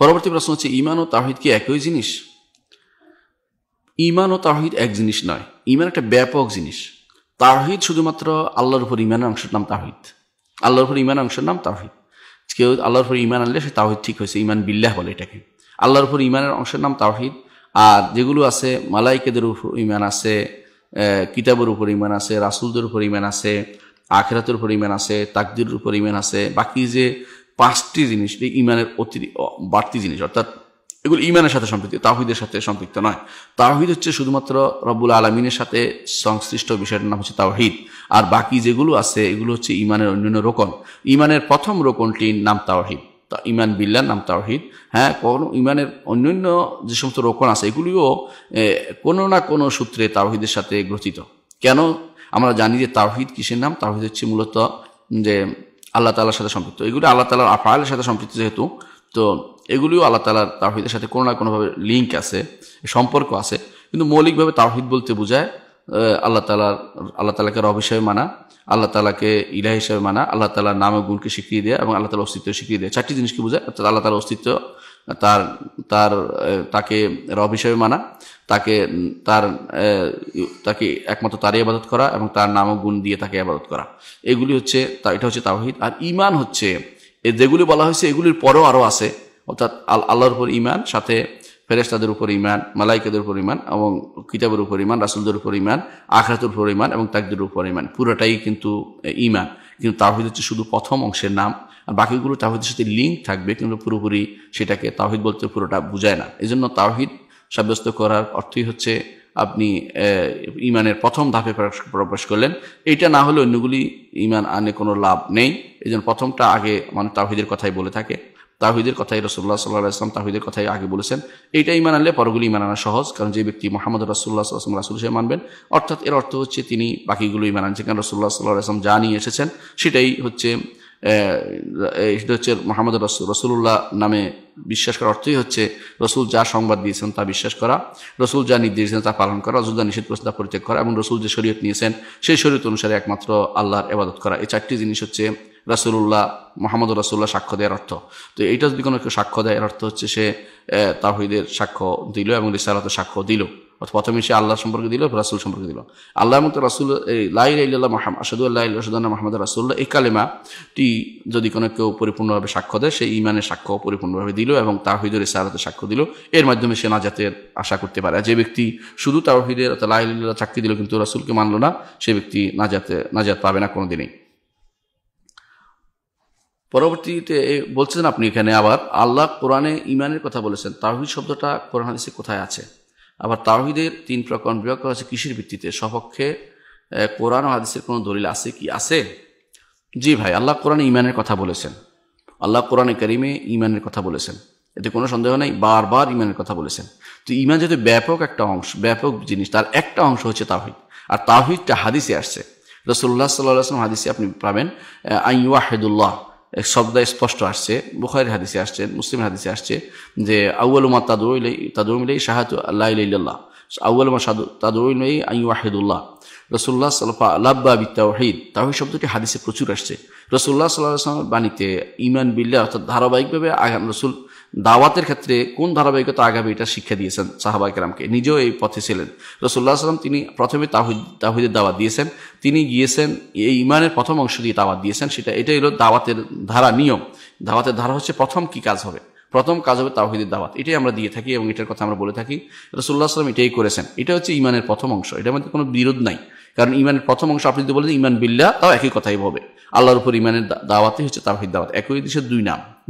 পরবর্তী প্রশ্ন হচ্ছে, ঈমান ও তাওহীদ কি একই জিনিস? ঈমান ও তাওহীদ এক জিনিস নয়। ঈমান একটা ব্যাপক জিনিস। তাওহীদ শুধুমাত্র আল্লাহর উপর ঈমানের অংশের নাম তাওহীদ। আল্লাহর উপর ঈমানের অংশের নাম তাওহীদ। কেউ আল্লাহর উপর ঈমান আনলে সে তাওহীদ ঠিক হয়েছে, ঈমান বিল্লাহ বলে এটাকে। আল্লাহর উপর ঈমানের অংশের নাম তাওহীদ। আর যেগুলো আছে, মালায়েকাদের উপর ঈমান আছে, কিতাবের উপর ঈমান আছে, রাসূলদের উপর ঈমান আছে, আখিরাতের উপর ঈমান আছে, তাকদীরের উপর ঈমান আছে, বাকি যে 5টি জিনিস এই ঈমানের বাড়তি জিনিস, অর্থাৎ এগুলো ঈমানের সাথে সম্পৃক্ত, তাওহীদের সাথে সম্পৃক্ত নয়। তাওহীদ হচ্ছে শুধুমাত্র রব্বুল আলামিনের সাথে সংশ্লিষ্ট বিষয়ের নাম হচ্ছে তাওহীদ। আর বাকি যেগুলো আছে এগুলো হচ্ছে ঈমানের অন্যান্য রোকন। ঈমানের প্রথম রোকনটির নাম তাওহীদ, ঈমান বিল্লাহর নাম তাওহীদ। হ্যাঁ, কোনো ঈমানের অন্যান্য যে সমস্ত রোকন আছে এগুলিও কোনো না কোনো সূত্রে তাওহীদের সাথে গ্রথিত। কেন? আমরা জানি যে তাওহীদ কিসের নাম? তাওহীদ হচ্ছে মূলত যে আল্লাহ তাআলার সাথে সম্পৃক্ত। এগুলো আল্লাহ তাআলার আফআলের সাথে সম্পৃক্ত যেহেতু, তো এগুলিও আল্লাহ তাআলার তাওহীদের সাথে কোনো না কোনোভাবে লিঙ্ক আছে, সম্পর্ক আছে। কিন্তু মৌলিকভাবে তাওহীদ বলতে বোঝায় আল্লাহ তাআলাকে রব হিসেবে মানা, আল্লাহ তাআলাকে ইলাহ হিসেবে মানা, আল্লাহ তাআলার নাম ও গুণকে স্বীকৃতি দেয়া এবং আল্লাহ তাআলার অস্তিত্ব স্বীকৃতি দেয়া। 4টি জিনিসকে বোঝায়। অর্থাৎ আল্লাহ তাআলার অস্তিত্ব, তাকে রব হিসেবে মানা, তাকে একমাত্র তারই ইবাদত করা এবং তার নাম ও গুণ দিয়ে তাকে ইবাদত করা। এগুলি হচ্ছে, এটা হচ্ছে তাওহীদ। আর ঈমান হচ্ছে যেগুলি বলা হয়েছে এগুলির পরেও আরও আছে। অর্থাৎ আল্লাহর উপর ঈমান, সাথে ফেরেশতাদের উপর ঈমান, মালায়েকাদের উপর ঈমান এবং কিতাবের উপর ঈমান, রাসূলদের উপর ঈমান, আখিরাতের উপর ঈমান এবং তাকদীরের উপর ঈমান। পুরোটাই কিন্তু ঈমান। কিন্তু তাওহীদ হচ্ছে শুধু প্রথম অংশের নাম, আর বাকিগুলো তাওহীদের সাথে লিঙ্ক থাকবে, কিন্তু পুরোপুরি সেটাকে তাওহীদ বলতে পুরোটা বোঝায় না। এই জন্য তাওহীদ সাব্যস্ত করার অর্থই হচ্ছে আপনি ঈমানের প্রথম ধাপে প্রবেশ করলেন। এইটা না হলে অন্যগুলি ঈমান আনে কোনো লাভ নেই। এই জন্য প্রথমটা আগে মানে তাওহীদের কথাই বলে থাকে। তাওহীদের কথাই রাসূলুল্লাহ সাল্লাল্লাহু আলাইহি ওয়াসাল্লাম তাওহীদের কথাই আগে বলেছেন। এইটা ঈমান আনলে পরগুলি ঈমান আনা সহজ, কারণ যে ব্যক্তি মুহাম্মদ রাসূলুল্লাহ সাল্লাল্লাহু আলাইহি ওয়াসাল্লাম রাসূল হিসেবে মানবেন, অর্থাৎ এর অর্থ হচ্ছে তিনি বাকিগুলো ঈমান আনছেন, কারণ রাসূলুল্লাহ সাল্লাল্লাহু আলাইহি ওয়াসাল্লাম যা নিয়ে এসেছেন সেটাই হচ্ছে এটা হচ্ছে মুহাম্মদ রাসূলুল্লাহ নামে বিশ্বাস করার অর্থই হচ্ছে রসুল যা সংবাদ দিয়েছেন তা বিশ্বাস করা, রসুল যা নির্দেশ দিয়েছেন তা পালন করা, রসুল যা নিষেধ করেছেন তা পরিত্যাগ করা এবং রসুল যে শরীয়ত নিয়েছেন সেই শরীয়ত অনুসারে একমাত্র আল্লাহর ইবাদত করা। এই 4টি জিনিস হচ্ছে রাসূলুল্লাহ, মুহাম্মদ রাসূলুল্লাহ সাক্ষ্য দেওয়ার অর্থ। তো এইটা যদি কোনো কেউ সাক্ষ্য দেয়, এর অর্থ হচ্ছে সে তাওহীদের সাক্ষ্য দিল এবং রিসালাতের সাক্ষ্য দিল। প্রথমে সে আল্লাহ সম্পর্কে দিল, রাসূল সম্পর্কে দিল। আল্লাহ এবং রাসূল, লা ইলাহা ইল্লাল্লাহ মুহাম্মাদ, আশহাদু আল্লা ইলাহা ইল্লাল্লাহ আশহাদু আন্না মুহাম্মাদার রাসূলুল্লাহ, এই কালেমাটি যদি কোনো কেউ পরিপূর্ণভাবে সাক্ষ্য দেয়, সেই ঈমানের সাক্ষ্য পরিপূর্ণভাবে দিল এবং তাওহীদের রিসালাতের সাক্ষ্য দিল। এর মাধ্যমে সে নাজাতের আশা করতে পারে। আর যে ব্যক্তি শুধু তাওহীদের লা ইলাহা ইল্লাল্লাহ সাক্ষী দিল কিন্তু রাসূলকে মানল না, সে ব্যক্তি নাজাত পাবে না কোনোদিনই। পরবর্তীতে বলছেন আপনি এখানে আবার আল্লাহ কোরআনে ঈমানের কথা বলেছেন, তাওহীদ শব্দটা কোরআন হাদিসে কোথায় আছে? আবার তাওহীদের 3 প্রকার বিভাগ করা আছে কিসের ভিত্তিতে? সপক্ষে কোরআন ও হাদিসের কোনো দলিল আছে কি? আছে। জি ভাই, আল্লাহ কোরআনে ঈমানের কথা বলেছেন। আল্লাহ কোরআনে কারিমে ঈমানের কথা বলেছেন, এতে কোনো সন্দেহ নেই। বারবার ঈমানের কথা বলেছেন। তো ঈমান যেহেতু ব্যাপক একটা অংশ, ব্যাপক জিনিস, তার একটা অংশ হচ্ছে তাওহীদ। আর তাওহীদটা হাদিসে আসছে। রাসূলুল্লাহ সাল্লাল্লাহু আলাইহি ওয়াসাল্লাম হাদিসে আপনি পাবেন আইয়ুহিদুল্লাহ শব্দ স্পষ্ট আসছে, বুখারীর হাদিসে আসছে, মুসলিমের হাদিসে আসছে যে আউয়ালু মা তাদউ ইলাইহি শাহাদাতু আল্লা ইলাহা ইল্লাল্লাহ, আউয়ালু মা তাদউ ইলাইহি আইয়ুহিদুল্লাহ। রাসূলুল্লাহ সাল্লাল্লাহু আলাইহি লাব্বা বিত্তাওহীদ, তাওহীদ শব্দটি হাদিসে প্রচুর আসছে। রাসূলুল্লাহ সাল্লাল্লাহু আলাইহি ওয়াসাল্লামের বাণীতে ঈমান বিল্লাহ অর্থাৎ ধারাবাহিকভাবে রাসূল দাওয়াতের ক্ষেত্রে কোন ধারাবাহিকতা আগাবে এটা শিক্ষা দিয়েছেন সাহাবায়ে কেরামকে। নিজেও এই পথে ছিলেন। রাসূলুল্লাহ সাল্লাল্লাহু আলাইহি ওয়াসাল্লাম তিনি প্রথমে তাওহীদের দাওয়াত দিয়েছেন। তিনি গিয়েছেন এই ঈমানের প্রথম অংশ দিয়ে দাওয়াত দিয়েছেন। এটাই হলো দাওয়াতের ধারা, নিয়ম। দাওয়াতের ধারা হচ্ছে প্রথম কি কাজ হবে, প্রথম কাজ হবে তাওহীদের দাওয়াত। এটাই আমরা দিয়ে থাকি এবং এটার কথা আমরা বলে থাকি। রাসূলুল্লাহ সাল্লাল্লাহু আলাইহি ওয়াসাল্লাম এটাই করেছেন। এটা হচ্ছে ঈমানের প্রথম অংশ, এটার মধ্যে কোনো বিরোধ নাই। কারণ ঈমানের প্রথম অংশ আপনি যদি বলেন ঈমান বিল্লাহ, তাও একই কথাই হবে। আল্লাহর উপর ঈমানের দাওয়াতই হচ্ছে তাওহীদ দাওয়াত। একই জিনিসের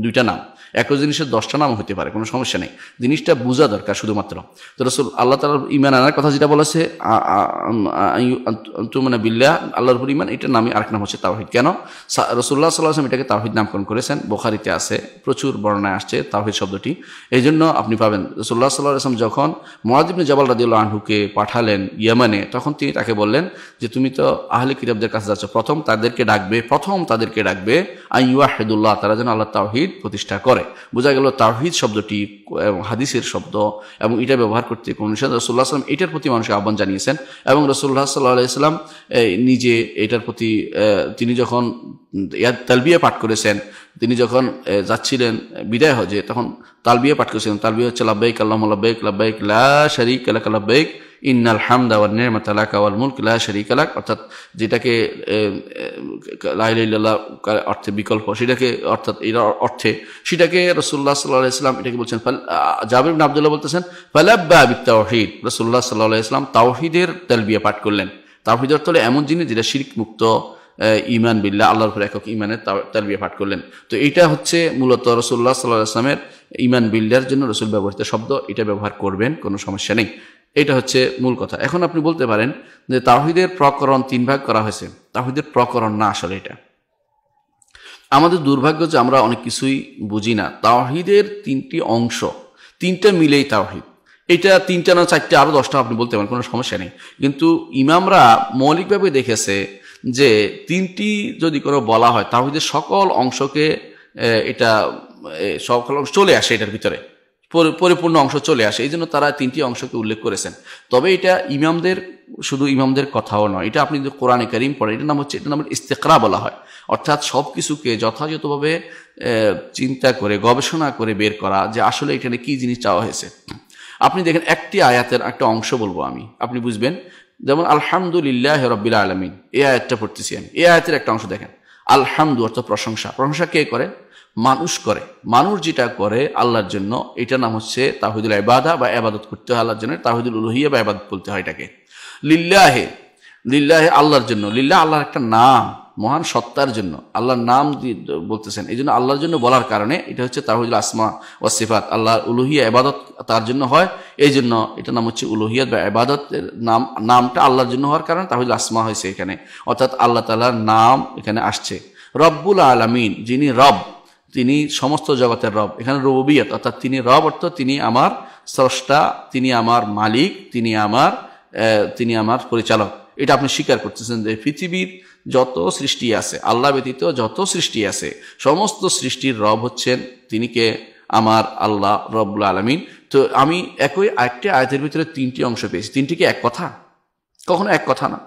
দুইটা নাম, একই জিনিসের 10টা নাম হতে পারে, কোনো সমস্যা নেই। জিনিসটা বোঝা দরকার শুধুমাত্র। তো রাসূল আল্লাহ তাআলার ঈমান আনার কথা যেটা বলেছে তুমিনা বিল্লাহ, আল্লাহর উপর ঈমান, এটার নামই আরেক নাম হচ্ছে তাওহীদ। কেন? রাসূলুল্লাহ সাল্লাল্লাহু আলাইহি ওয়াসাল্লাম এটাকে তাওহীদ নামকরণ করেছেন। বুখারীতে আছে, প্রচুর বর্ণনায় আসছে তাওহীদ শব্দটি। এই জন্য আপনি পাবেন রাসূলুল্লাহ সাল্লাল্লাহু আলাইহি ওয়াসাল্লাম যখন মুআয ইবনে জাবাল রাদিয়াল্লাহু আনহুকে পাঠালেন ইয়ামানে, তখন তিনি তাকে বললেন যে তুমি তো আহলে কিতাবদের কাছে যাচ্ছ, প্রথম তাদেরকে ডাকবে আইয়ুহিদুল্লাহ, তারা যেন আল্লাহ তাওহীদ প্রতিষ্ঠা করে। বোঝা গেল তাওহীদ শব্দটি হাদিসের শব্দ এবং এটা ব্যবহার করতে কোন রাসূলুল্লাহ সাল্লাল্লাহু আলাইহি ওয়াসাল্লাম এটার প্রতি মানুষকে আহ্বান জানিয়েছেন এবং রাসূলুল্লাহ সাল্লাল্লাহু আলাইহি ওয়াসাল্লাম নিজে এটার প্রতি তিনি যখন তালবিয়া পাঠ করেছেন, তিনি যখন যাচ্ছিলেন বিদায় হজে, তখন তালবিয়া পাঠ করেছিলেন। তালবিয়া হচ্ছে লাব্বাইক আল্লাহুম্মা লাব্বাইক লাব্বাইক লা শারীকা লাক লাব্বাইক ইন্নাল হামদা ওয়ান নি'মাতা লাকা ওয়াল মুলক লা শারীকা লাক, অর্থাৎ যেটাকে লা ইলাহা ইল্লাল্লাহ অর্থে বিকল্প, সেটাকে অর্থাৎ এর অর্থে সেটাকে রাসূলুল্লাহ সাল্লাল্লাহু আলাইহি ওয়াসাল্লাম এটাকে বলছেন। জাবির ইবনে আব্দুল্লাহ বলতেছেন ফালাব্বা বিত-তাওহীদ, রাসূলুল্লাহ সাল্লাল্লাহু আলাইহি ওয়াসাল্লাম তাওহীদের তালবিয়া পাঠ করলেন। তাওহীদ অর্থ হলো এমন জিনিস যেটা শিরক মুক্ত, ঈমান বিল্লাহ, আল্লাহর উপর একক ঈমানের তালবিয়া পাঠ করলেন। তো এটা হচ্ছে মূলত রাসূলুল্লাহ সাল্লাল্লাহু আলাইহি ওয়াসাল্লামের ঈমান বিল্লাহর জন্য রাসূল ব্যবহৃত শব্দ, এটা ব্যবহার করবেন, কোনো সমস্যা নেই। এটা হচ্ছে মূল কথা। এখন আপনি বলতে পারেন যে তাওহীদের প্রকরণ 3 ভাগ করা হয়েছে, তাওহীদের প্রকরণ না, আসলে এটা আমাদের দুর্ভাগ্য যে আমরা অনেক কিছুই বুঝি না। তাওহীদের 3টি অংশ, 3টা মিলেই তাওহীদ। এটা 3টা না 4টা, আরো 10টা আপনি বলতে পারেন, কোনো সমস্যা নেই। কিন্তু ইমামরা মৌলিকভাবে দেখেছে যে 3টি যদি কোনো বলা হয় তাওহীদের সকল অংশকে এটা সকল অংশ চলে আসে, এটার ভিতরে পরিপূর্ণ অংশ চলে আসে, এই জন্য তারা 3টি অংশকে উল্লেখ করেছেন। তবে এটা শুধু ইমামদের কথাও নয়, এটা আপনি যদি কোরআনে কারীম পড়েন, এটার নাম ইস্তিকরা বলা হয়, অর্থাৎ সব কিছুকে যথাযথভাবে চিন্তা করে গবেষণা করে বের করা যে আসলে এখানে কি জিনিস চাওয়া হয়েছে। আপনি দেখেন একটি আয়াতের একটা অংশ বলবো আমি, আপনি বুঝবেন। যেমন আলহামদুলিল্লাহি রাব্বিল আলামিন, এই আয়াতটা পড়তেছি আমি, এই আয়াতের একটা অংশ দেখেন, আলহামদু অর্থ প্রশংসা। প্রশংসা কে করে? মানুষ করে। মানুষ যেটা করে আল্লাহর জন্য, এটার নাম হচ্ছে তাওহীদুল ইবাদা বা ইবাদত করতে হয় আল্লাহর জন্য, তাওহীদুল উলুহিয়া বা ইবাদত বলতে হয় এটাকে। লিল্লাহি, লিল্লাহি আল্লাহর জন্য, লিল্লাহ আল্লাহর একটা নাম, মহান সত্তার জন্য আল্লাহর নাম বলতেছেন, এই জন্য আল্লাহর জন্য বলার কারণে এটা হচ্ছে তাওহীদুল আসমা ওয়াস সিফাত, আল্লাহর উলুহিয়া ইবাদত তার জন্য হয়, এই জন্য এটার নাম হচ্ছে উলুহিয়াত বা ইবাদতের নামটা আল্লাহর জন্য হওয়ার কারণে তাওহীদুল আসমা হয়েছে এখানে, অর্থাৎ আল্লাহ তাআলার নাম এখানে আসছে। রব্বুল আলামিন, যিনি রব, তিনি সমস্ত জগতের রব, এখানে রুবুবিয়ত অর্থাৎ তিনি রব অর্থ তিনি আমার স্রষ্টা, তিনি আমার মালিক, তিনি আমার পরিচালক। এটা আপনি স্বীকার করতেছেন যে পৃথিবীর যত সৃষ্টি আছে, আল্লাহ ব্যতীত যত সৃষ্টি আছে, সমস্ত সৃষ্টির রব হচ্ছেন তিনি কে? আমার আল্লাহ রব্বুল আলামিন। তো আমি একটি আয়াতের ভিতরে 3টি অংশ পেয়েছি, 3টি কি এক কথা? কখনো এক কথা না।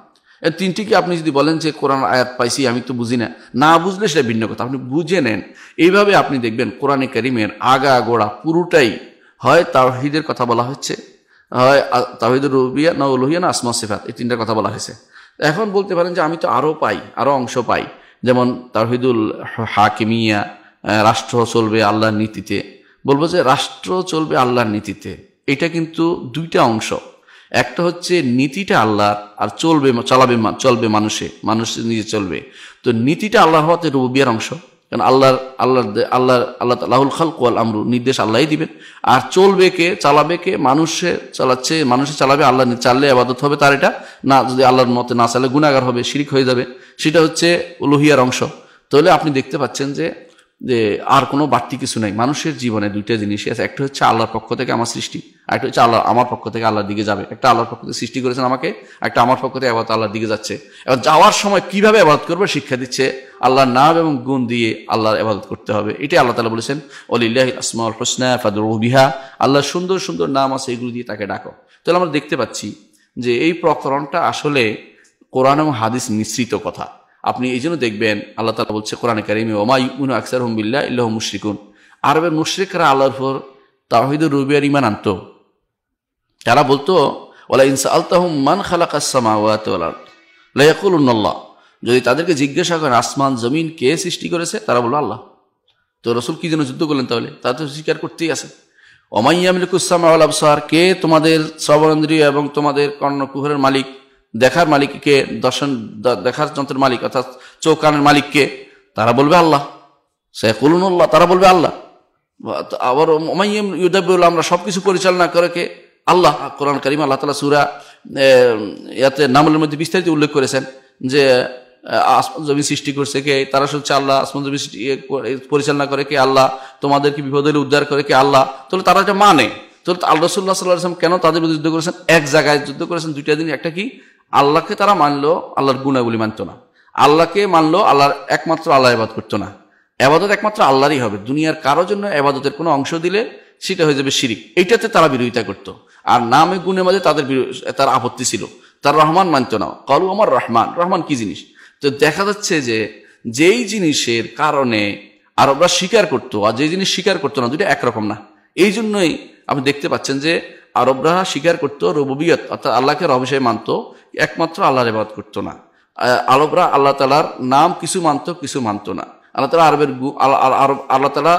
3টিকে আপনি যদি বলেন যে কোরআন আয়াত পাইছি আমি তো বুঝি না, না বুঝলে সেটা ভিন্ন কথা, আপনি বুঝে নেন। এইভাবে আপনি দেখবেন কোরআনে কারীমের আগা গোড়া পুরোটাই হয় তাওহীদের কথা বলা হচ্ছে, হয় তাওহীদুর রুবুবিয়্যাহ না উলুহিয়া না আসমা সিফাত, এই 3টার কথা বলা হয়েছে। এখন বলতে পারেন যে আমি তো আরো অংশ পাই, যেমন তাওহীদুল হাকিমিয়া, রাষ্ট্র চলবে আল্লাহর নীতিতে। বলবো যে রাষ্ট্র চলবে আল্লাহর নীতিতে, এটা কিন্তু 2টা অংশ। একটা হচ্ছে নীতিটা আল্লাহর, আর চলবে মানুষ নিজে চলবে। তো নীতিটা আল্লাহ হওয়াতে রুবুবিয়্যাহর অংশ, কারণ আল্লাহ লাহুল খালকু ওয়াল আমরু, নির্দেশ আল্লাহই দিবেন। আর চালাবে কে? মানুষে চালাবে, আল্লাহ চাললে ইবাদত হবে তার, এটা না যদি আল্লাহর মতে না চালে গুনাহগার হবে, শিরক হয়ে যাবে, সেটা হচ্ছে উলুহিয়ার অংশ। তাহলে আপনি দেখতে পাচ্ছেন যে আর কোনো বাড়তি কিছু নাই। মানুষের জীবনে 2টা জিনিসই আছে, একটা হচ্ছে আল্লাহর পক্ষ থেকে আমার সৃষ্টি, একটা হচ্ছে আমার পক্ষ থেকে আল্লাহর দিকে যাবে। একটা আল্লাহর পক্ষ থেকে সৃষ্টি করেছেন আমাকে, একটা আমার পক্ষ থেকে ইবাদত আল্লাহর দিকে যাচ্ছে। এবার যাওয়ার সময় কিভাবে ইবাদত করবে শিক্ষা দিচ্ছে, আল্লাহর নাম এবং গুণ দিয়ে আল্লাহর ইবাদত করতে হবে। এটাই আল্লাহ তাআলা বলেছেন ওয়ালিল্লাহিল আসমাউল হুসনা ফাদউহু বিহা, আল্লাহর সুন্দর সুন্দর নাম আছে, এগুলো দিয়ে তাকে ডাকো। তাহলে আমরা দেখতে পাচ্ছি যে এই প্রকরণটা আসলে কোরআন এবং হাদিস মিশ্রিত কথা। আপনি এই জন্য দেখবেন আল্লাহ তাআলা বলছে কোরআনে কারীমে ওমা ইউমিনু আকসারুহুম বিল্লাহি ইল্লা হুম মুশরিকুন, আরবের মুশরিকরা আল্লাহর উপর তাওহীদুর রুবুবিয়্যাহর ঈমান আনতো। তারা বলতো ওয়ালা ইন সাআলতাহুম মান খালাকাস সামাওয়াতি ওয়াল আরদ লা ইয়াকুলুনাল্লাহ, যদি তাদেরকে জিজ্ঞাসা করেন আসমান জমিন কে সৃষ্টি করেছে, তারা বলল আল্লাহ। তো রাসূল কি জন্য যুদ্ধ করলেন? তাহলে তারা তো স্বীকার করতেই আছে। ওমা ইয়ামলিকুস সামা ওয়াল আবসার, কে তোমাদের শ্রবণেন্দ্রিয় এবং তোমাদের কর্ণকুহরের মালিক, দেখার মালিক কে? দেখার যন্ত্রের মালিক অর্থাৎ চোখ কানের মালিক কে? তারা বলবে আল্লাহ। সায়াকুলুনাল্লাহ, তারা বলবে আল্লাহ। আবার ওমাইয়াম ইউদাব্বিরুল, আমরা সবকিছু পরিচালনা করে কে? আল্লাহ। কোরআন কারীমে আল্লাহ তাআলা সূরা নামলের মধ্যে বিস্তারিত উল্লেখ করেছেন যে আসমান জমিন সৃষ্টি করছে কে? তারা হচ্ছে আল্লাহ। আসমান জমিন পরিচালনা করে কে? আল্লাহ। তোমাদেরকে বিপদ হলে উদ্ধার করে কে? আল্লাহ। তাহলে তারা এটা মানে। তাহলে আল্লাহ রাসূলুল্লাহ সাল্লাল্লাহু আলাইহি ওয়াসাল্লাম কেন তাদের বিরুদ্ধে যুদ্ধ করেছেন? এক জায়গায় যুদ্ধ করেছেন 2টা দিন, একটা কি আল্লাহকে তারা মানলো, আল্লাহর গুণাগুলি মানতো না। আল্লাহকে মানলো, আল্লাহর একমাত্র আল্লাহ ইবাদত করতো না। এবাদত একমাত্র আল্লাহরই হবে, দুনিয়ার কারো জন্য এবাদতের কোনো অংশ দিলে সেটা হয়ে যাবে শিরিক। এইটাতে তারা বিরোধিতা করতো। আর নামে গুণের মাঝে তার আপত্তি ছিল। তার রহমান মানতো না, কালু আমার রহমান, রহমান কি জিনিস? তো দেখা যাচ্ছে যে যেই জিনিসের কারণে আরবরা স্বীকার করতো আর যে জিনিস স্বীকার করতো না, দুটো একরকম না। এই জন্যই আপনি দেখতে পাচ্ছেন যে আরবরা স্বীকার করতো রুবুবিয়ত, অর্থাৎ আল্লাহকে রব হিসেবে মানতো, একমাত্র আল্লাহর ইবাদত করতো না। আরবরা আল্লাহ তাআলার নাম কিছু মানতো, কিছু মানতো না। আল্লাহ তাআলা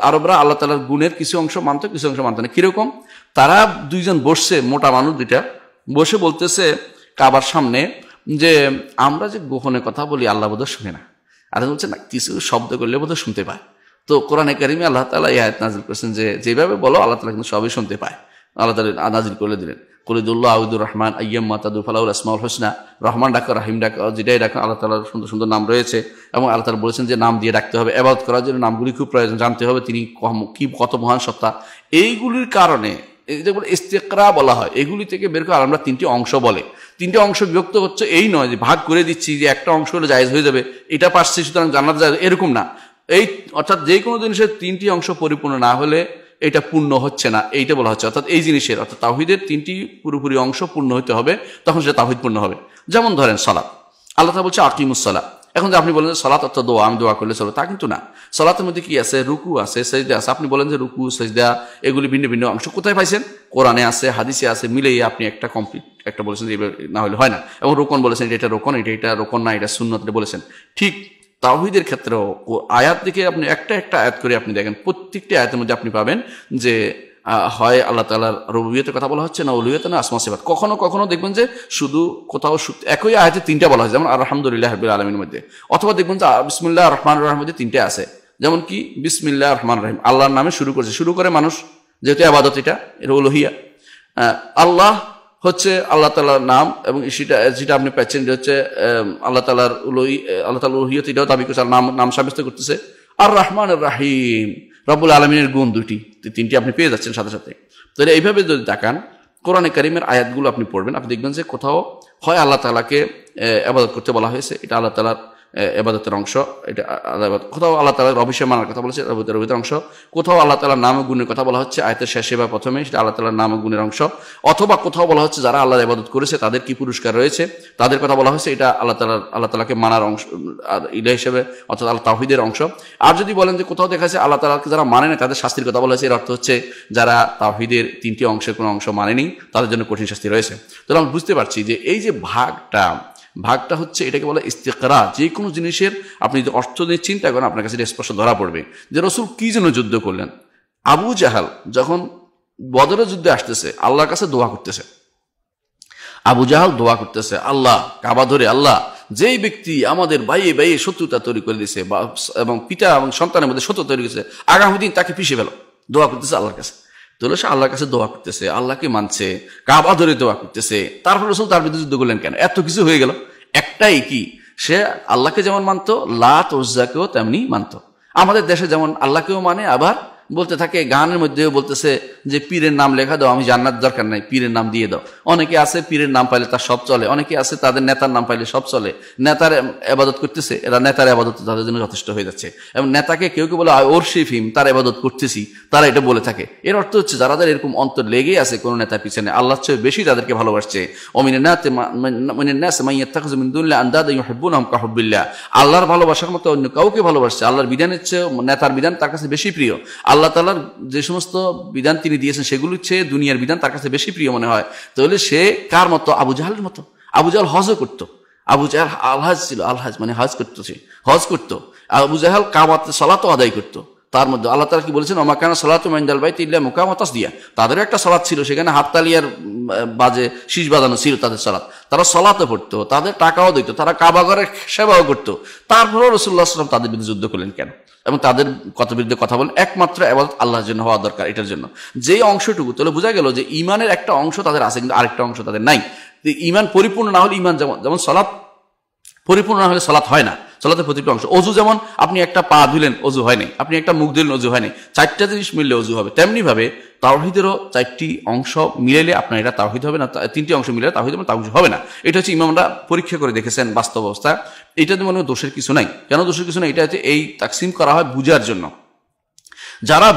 আরবরা আল্লাহ তাআলার গুণের কিছু অংশ মানতো, কিছু অংশ মানতো না। কিরকম? তারা দুইজন বসছে, মোটা মানুষ দুইটা বসে বলতেছে কাবার সামনে যে আমরা যে গোপনে কথা বলি আল্লাহ বোধহয় শুনে না, আর বলছে না কিছু শব্দ করলে বোধহয় শুনতে পায়। তো কোরআনে কারিমে আল্লাহ তাআলা এই আয়াত নাজিল করেছেন যে যেভাবে বলো আল্লাহ তাআলা কিন্তু সবই শুনতে পায়। আল্লাহ তাআলা নাজিল করে দিলেন, কুলিদুল্লাহ আউদুর রহমান আইয়াম্মা তাদু ফালাউল আসমাউল হোসনা, রহমান ডাকো, রাহিম ডাকো, যেটাই ডাকো আল্লাহ তাআলার সুন্দর সুন্দর নাম রয়েছে। এবং আল্লাহ তাআলা বলেছেন যে নাম দিয়ে ডাকতে হবে, ইবাদত করার জন্য নামগুলি খুব প্রয়োজন, জানতে হবে তিনি কত মহান সত্তা। এইগুলির কারণে যেগুলো ইস্তিকরা বলা হয়, এগুলি থেকে বের করে আমরা তিনটি অংশ বলে। তিনটে অংশ বিভক্ত হচ্ছে এই নয় যে ভাগ করে দিচ্ছি যে একটা অংশ হলে জায়েজ হয়ে যাবে, এটা পারছি সুতরাং জান্নাত জায়েজ, এরকম না। এই অর্থাৎ যে কোনো জিনিসের তিনটি অংশ পরিপূর্ণ না হলে এটা পূর্ণ হচ্ছে না, এইটা বলা হচ্ছে। অর্থাৎ এই জিনিসের অর্থাৎ তাওহীদের তিনটি পুরোপুরি অংশ পূর্ণ হতে হবে, তখন সেটা তাওহীদ পূর্ণ হবে। যেমন ধরেন সালাত, আল্লাহ তাআলা বলছে আকিমুস সালাত। এখন যে আপনি বলেন যে সালাত অর্থাৎ দোয়া, আমি দোয়া করলে চলো, তা কিন্তু না। সালাতের মধ্যে কি আছে? রুকু আছে, সেজদা আছে। আপনি বলেন যে রুকু সেজদা এগুলি ভিন্ন ভিন্ন অংশ, কোথায় পাইছেন? কোরআনে আছে, হাদিসে আছে, মিলেই আপনি একটা কমপ্লিট একটা বলেছেন যে না হলে হয় না। এবং রোকন বলেছেন এটা রোকন, এটা রোকন না, এটা সুন্নত বলেছেন। ঠিক তাওহীদের ক্ষেত্রেও আয়াত থেকে আপনি একটা একটা আয়াত করে আপনি দেখেন, প্রত্যেকটি আয়াতের মধ্যে আপনি পাবেন যে হয় আল্লাহ তাআলার রুবুবিয়তের কথা বলা হচ্ছে, না উলুহিয়ত, না আসমা সিফাত। কখনো কখনো দেখবেন যে শুধু কোথাও একই আয়াতে তিনটা বলা হয়, যেমন আলহামদুলিল্লাহ রাব্বিল আলামিনের মধ্যে। অথবা দেখবেন যে বিসমিল্লাহির রহমানির রহিমের মধ্যে তিনটে আছে, যেমন কি বিসমিল্লাহির রহমানির রহিম, আল্লাহর নামে শুরু করছে, শুরু করে মানুষ, যেহেতু ইবাদত এটা উলুহিয়া। আল্লাহ হচ্ছে আল্লাহ তাআলার নাম, এবং যেটা আপনি পাচ্ছেন যে হচ্ছে আল্লাহ তাআলার উলুহিয়ত, এটাও দাবি করছে, নাম সাব্যস্ত করতেছে। আর রহমানির রহিম রব্বুল আলামিনের গুণ তিনটি আপনি পেয়ে যাচ্ছেন সাথে সাথে। তাহলে এইভাবে যদি তাকান কোরআনে কারিমের আয়াতগুলো আপনি পড়বেন, আপনি দেখবেন যে কোথাও হয় আল্লাহ তাআলাকে ইবাদত করতে বলা হয়েছে, এটা আল্লাহ তাআলার ইবাদতের অংশ, এটা কোথাও আল্লাহ তাআলার রব হিসেবে মানার কথা বলেছে, ইবাদতের অংশ। কোথাও আল্লাহ তাআলার নাম ও গুণের কথা বলা হচ্ছে আয়াতের শেষে বা প্রথমে, সেটা আল্লাহ তাআলার নাম ও গুণের অংশ। অথবা কোথাও বলা হচ্ছে যারা আল্লাহর ইবাদত করেছে তাদের কি পুরস্কার রয়েছে, তাদের কথা বলা হয়েছে, এটা আল্লাহ তাআলাকে মানার অংশ, ইলাহ হিসেবে, অর্থাৎ আল্লাহ তাওহীদের অংশ। আর যদি বলেন যে কোথাও দেখা যাচ্ছে আল্লাহ তাআলাকে যারা মানে না তাদের শাস্তির কথা বলা হয়েছে, এর অর্থ হচ্ছে যারা তাওহীদের তিনটি অংশের কোনো অংশ মানেনি তাদের জন্য কঠিন শাস্তি রয়েছে। তাহলে আমরা বুঝতে পারছি যে এই যে ভাগটা হচ্ছে, এটাকে বলে ইস্তিকরা। যে কোনো জিনিসের আপনি যদি অর্থ নিয়ে চিন্তা করেন আপনার কাছে স্পষ্ট ধরা পড়বে যে রাসূল কি জন্য যুদ্ধ করলেন। আবু জাহাল যখন বদরের যুদ্ধে আসতেছে আল্লাহর কাছে দোয়া করতেছে, আবু জাহাল দোয়া করতেছে, আল্লাহ কাবা ধরে, আল্লাহ যেই ব্যক্তি আমাদের বাইয়ে বাইয়ে শত্রুতা তৈরি করে দিয়েছে এবং পিতা এবং সন্তানের মধ্যে শত্রুতা তৈরি করেছে, আগামী দিন তাকে পিষে ফেলো, দোয়া করতেছে আল্লাহর কাছে। তাহলে সে আল্লাহর কাছে দোয়া করতেছে, আল্লাহকে মানছে, কাবা ধরে দোয়া করতেছে, তারপর রাসূল তার বিরুদ্ধে যুদ্ধ করলেন কেন? এত কিছু হয়ে গেল, একটাই কি, সে আল্লাহকে যেমন মানতো লাত উজ্জাকেও তেমনি মানতো। আমাদের দেশে যেমন আল্লাহকেও মানে, আবার বলতে থাকে, গানের মধ্যেও বলতেছে যে পীরের নাম লেখা দাও, আমি জান্নাত দরকার নাই, পীরের নাম দিয়ে দাও। অনেকে আছে পীরের নাম পাইলে তার সব চলে, অনেকে আছে তাদের নেতার নাম পাইলে সব চলে। নেতার ইবাদত করতেছে, এরা নেতার ইবাদত তাদের জন্য যথেষ্ট হয়ে যাচ্ছে। এবং নেতাকে কেউ কেউ বলে ওরশিফ হিম, তার ইবাদত করতেছি, তারা এটা বলে থাকে। এর অর্থ হচ্ছে যাদের এরকম অন্তর লেগে আছে কোনো নেতার পিছনে, আল্লাহর চেয়ে বেশি তাদেরকে ভালোবাসছে। আল্লাহর ভালোবাসার মতো অন্য কাউকে ভালোবাসছে, আল্লাহর বিধানের চেয়ে নেতার বিধান তার কাছে বেশি প্রিয়। আল্লাহ তাআলার যে সমস্ত বিধান তিনি দিয়েছেন সেগুলোর চেয়ে দুনিয়ার বিধান তার কাছে বেশি প্রিয় মনে হয়। তাহলে সে কার মতো? আবু জাহালের মতো। আবু জাহাল হজও করতো, আবু জাহাল আলহাজ ছিল, আলহাজ মানে হজ করতো। আবু জাহাল কাবাতে সালাতও আদায় করতো। তার মধ্যে আল্লাহ তাআলা কি বলেছেন, ওমা কানা সালাতু ইনদাল বাইতি ইল্লা মুকামা তাসদিয়া। তাদেরও একটা সালাত ছিল, সেখানে হাততালিয়ার বাজে শীষ বাজানো ছিল তাদের সালাত। তারা সালাতে পড়তো, তাদের টাকাও দিত, তারা কাবা ঘরের সেবাও করতো। তারপরেও রাসূলুল্লাহ সাল্লাল্লাহু আলাইহি ওয়াসাল্লাম তাদের বিরুদ্ধে যুদ্ধ করলেন কেন? এবং তাদের বিরুদ্ধে কথা বলেন একমাত্র ইবাদত আল্লাহর জন্য হওয়া দরকার, এটার জন্য। যে অংশটুকু, তাহলে বোঝা গেল যে ঈমানের একটা অংশ তাদের আছে, কিন্তু আরেকটা অংশ তাদের নাই। ঈমান পরিপূর্ণ না হলে, ঈমান যেমন সালাত পরিপূর্ণ না হলে সালাত হয় না, সালাতের প্রতিটি অংশ। অজু যেমন আপনি একটা পা ধুলেন অজু হয়নি, আপনি একটা মুখ ধুলেন অজু হয়নি, 4টা জিনিস মিললে অজু হবে। তেমনি ভাবে তাওহীদেরও 4টি অংশ মিলাইলে আপনার এটা তাওহীদ হবে না, 3টি অংশ মিলালে তাওহীদ হবে, তাওহীদ হবে না। এটা হচ্ছে ইমামরা পরীক্ষা করে দেখেছেন বাস্তব অবস্থা। এটাতে মনে হয় দোষের কিছু নাই। কেন দোষের কিছু নাই? এটা হচ্ছে এই তাকসিম করা হয় বুঝার জন্য। যারা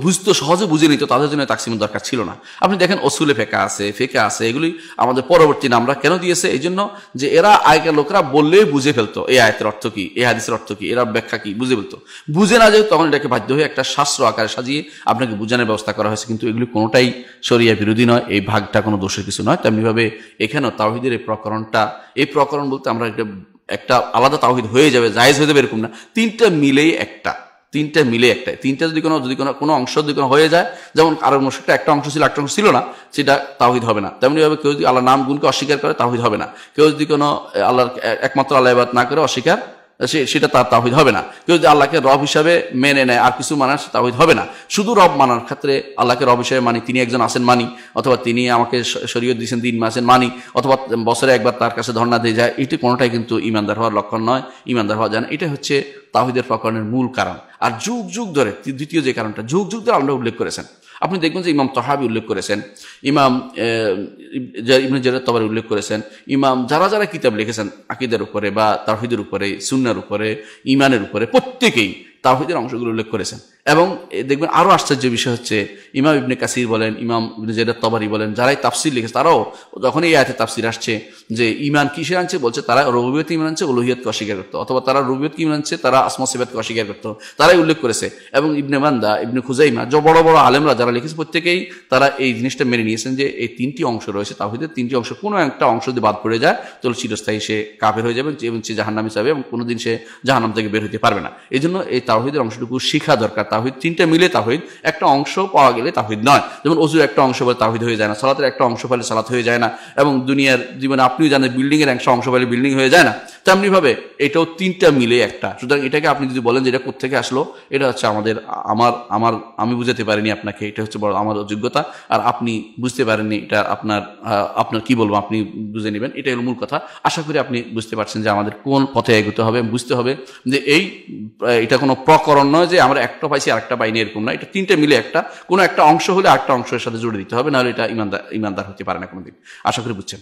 বুঝতো সহজে বুঝে নিত তাদের জন্য তাকসিমের দরকার ছিল না। আপনি দেখেন অসুলে ফেকা আছে, এগুলি আমাদের পরবর্তী নামরা কেন দিয়েছে? এই জন্য যে এরা আগেকার লোকরা বললেই বুঝে ফেলতো এই আয়াতের অর্থ কি, এই হাদিসের অর্থ কি, এরা ব্যাখ্যা কি বুঝে ফেলতো। বুঝে না যেহেতু তখন এটাকে বাধ্য হয়ে একটা শাস্ত্র আকারে সাজিয়ে আপনাকে বুঝানোর ব্যবস্থা করা হয়েছে। কিন্তু এগুলি কোনোটাই শরিয়া বিরোধী নয়, এই ভাগটা কোনো দোষের কিছু নয়। তেমনিভাবে এখানেও তাওহীদের এই প্রকরণ বলতে আমরা একটা আলাদা তাওহীদ হয়ে যাবে, জায়েজ হয়ে যাবে এরকম না। তিনটা মিলেই একটা। তিনটা যদি কোনো অংশ যদি কোনো হয়ে যায়, যেমন আরব মুশরিকরা একটা অংশ ছিল একটা অংশ ছিল না, সেটা তাওহীদ হবে না। তেমনি ভাবে কেউ যদি আল্লাহর নাম গুণকে অস্বীকার করে তাওহীদ হবে না। কেউ যদি কোনো আল্লাহর একমাত্র আল্লাহ ইবাদত না করে অস্বীকার, সেটা তার তাওহীদ হবে না। কেউ যদি আল্লাহকে রব হিসাবে মেনে নেয় আর কিছু মানার, সে তাওহীদ হবে না। শুধু রব মানার ক্ষেত্রে আল্লাহকে রব হিসাবে মানি, তিনি একজন আছেন মানি, অথবা তিনি আমাকে শরীয়ত দিয়েছেন দিন আছেন মানি, অথবা বছরে একবার তার কাছে ধর্ণা দিয়ে যায়, এটি কোনোটাই কিন্তু ঈমানদার হওয়ার লক্ষণ নয়, ঈমানদার হওয়া যায় না। এটা হচ্ছে তাওহীদের প্রকরণের মূল কারণ। আর যুগ যুগ ধরে দ্বিতীয় যে কারণটা, যুগ যুগ ধরে আল্লাহ উল্লেখ করেছেন। আপনি দেখবেন যে ইমাম তহাবি উল্লেখ করেছেন, ইমাম ইবনে জারীর তাবরি উল্লেখ করেছেন, ইমাম যারা কিতাব লিখেছেন আকীদার উপরে বা তাওহীদের উপরে, সুন্নাহর উপরে, ঈমানের উপরে, প্রত্যেকেই তাওহীদের অংশগুলো উল্লেখ করেছেন। এবং দেখবেন আরো আশ্চর্যের বিষয় হচ্ছে ইমাম ইবনে কাসির বলেন, ইমাম ইবনে জারীর তাবরি বলেন, যারাই তাফসির লিখেছে তারাও যখন এই আয়াতে তাফসির আসছে যে ঈমান কিসে আনছে, বলছে তারা রুবুবিয়ত ঈমান আনছে, উলুহিয়তকে অস্বীকার করতো, অথবা তারা রুবুবিয়তকে ঈমান আনছে, তারা আসমা সিফাতকে অস্বীকার করতো, তারাই উল্লেখ করেছে। এবং ইবনে মান্দা, ইবনে খুজাইমা, যে বড় বড় আলেমরা যারা লিখেছে প্রত্যেকেই তারা এই জিনিসটা মেনে নিয়েছেন যে এই 3টি অংশ রয়েছে তাওহীদের, 3টি অংশ কোনো একটা অংশ যদি বাদ পড়ে যায় তাহলে চিরস্থায়ী সে কাফের হয়ে যাবে এবং সে জাহান্নামে যাবে এবং কোনোদিন সে জাহান্নাম থেকে বের হতে পারবে না। এই জন্য এই তাওহীদের অংশটুকু শিখা দরকার। তাওহীদ 3টা মিলে তাওহীদ, একটা অংশ পাওয়া গেলে তাওহীদ নয়। যেমন ওযুর একটা অংশ পেলে তাওহীদ হয়ে যায় না, সালাতের একটা অংশ পেলে সালাত হয়ে যায় না, এবং দুনিয়ার জীবনে আপনিও জানেন বিল্ডিং এর একটা অংশ পেলে বিল্ডিং হয়ে যায় না। তেমনি ভাবে এটাও 3টা মিলে একটা। সুতরাং এটাকে আপনি যদি বলেন যে এটা কোত্থেকে আসলো, এটা হচ্ছে আমি বুঝাতে পারিনি আপনাকে, এটা হচ্ছে বড় আমার অযোগ্যতা, আর আপনি বুঝতে পারেননি, এটা আপনার কি বলবো, আপনি বুঝে নেবেন, এটাই হলো মূল কথা। আশা করি আপনি বুঝতে পারছেন যে আমাদের কোন পথে এগোতে হবে। বুঝতে হবে যে এটা কোনো প্রকরণ নয় যে আমরা একটা পাইছি আর একটা পাইনি, এরকম না। এটা 3টে মিলে একটা, কোনো একটা অংশ হলে আরেকটা অংশের সাথে জুড়ে দিতে হবে, নাহলে এটা ইমানদার হতে পারে না কোনোদিন। আশা করি বুঝছেন।